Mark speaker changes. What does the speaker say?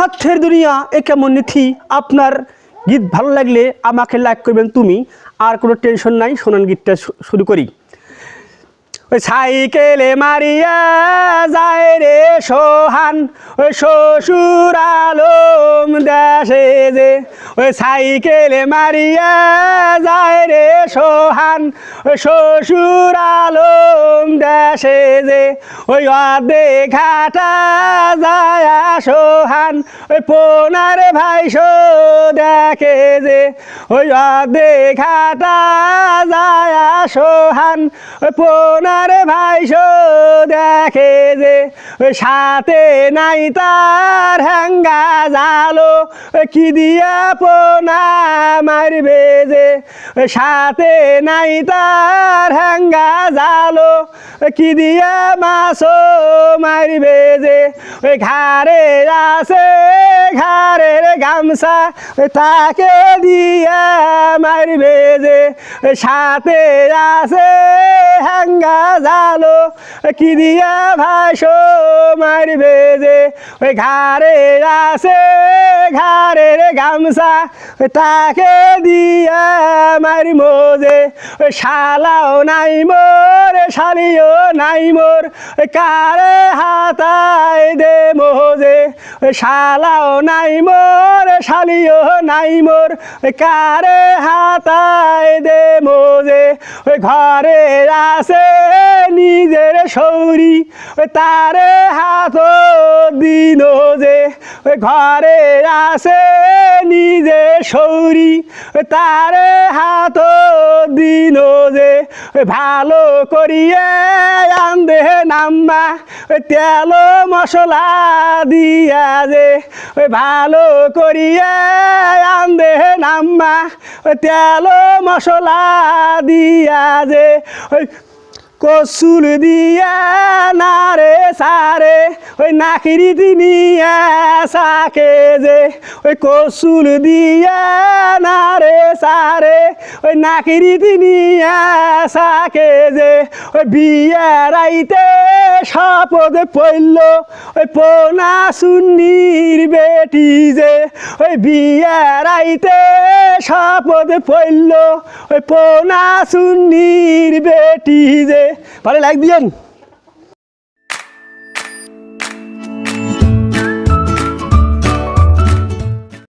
Speaker 1: স্বার্থের দুনিয়া এ কেমন নীতি। আপনার গীত ভালো লাগলে আমাকে লাইক করবেন তুমি, আর কোনো টেনশন নাই। শোনান গীতটা শুরু করি। ওই সাইকেলে মারিয়া যায় রে সোহান, ওই শ্বশুর আলম দেশে যে। ওই সাইকেলে মারিয়া যায় রে সোহান, ওই শ্বশুর আলম দেশে যে। ওই অর্ধে ঘাটা যায় সোহান, ওই পোনার ভাইসো দেখে যে। ওই অর্ধে ঘাটা যায় সোহান, ওই পোনার ভাইসো দেখে যে। ওই সাথে নাই তার হ্যাঙ্গা জালো, কি দিয়া পোনা মারবে যে। ওই সাথে নাই তার হ্যাঙ্গা জালো, কি দিয়া মাছও মারবে যে। ওই ঘাড়ে আছে ঘাড়ের গামছা, তাকে দিয়া মারবে যে। ওই সাথে আছে হ্যাঙ্গা জালো, কি দিয়া ভাইসো মারবে যে। ওই ঘাড়ে আছে ঘাড়ের গামছা, তাকে দিয়া মারিমো যে। ওই শালাও নাই মোর শালিও নাই মোর, কারে হাতায় দে মোজে। ওই শালাও নাই মোর শালিও নাই মোর, কারে হাতায় দে মোজে। ওই ঘরে আছে নিজের সৌরি, তারে হাত দিন যে। ওই ঘরে আছে নিজে সৌরি, তারে হাত দিন যে। ভালো করিয়ে আন্দে নাম্বা, তেল মশলা দিয়া যে। ভালো করিয়ে আন্দে নাম্বা, তেল মশলা দিয়া যে। কসুল দিয়া নারে সারে, ওই নাকিরি দিনিয়া সাকে যে। ওই কসুল দিয়া নারে সারে, ওই নাকিরি দিনিয়া সাকে যে। ওই বিয়ার আইতে শপথ পড়ল, ওই পোনা সুন্নির বেটি যে। ওই বিয়ার আইতে শপথ পড়ল, ওই পোনা সুন্নির বেটি যে। ভালো লাইক দিয়েন।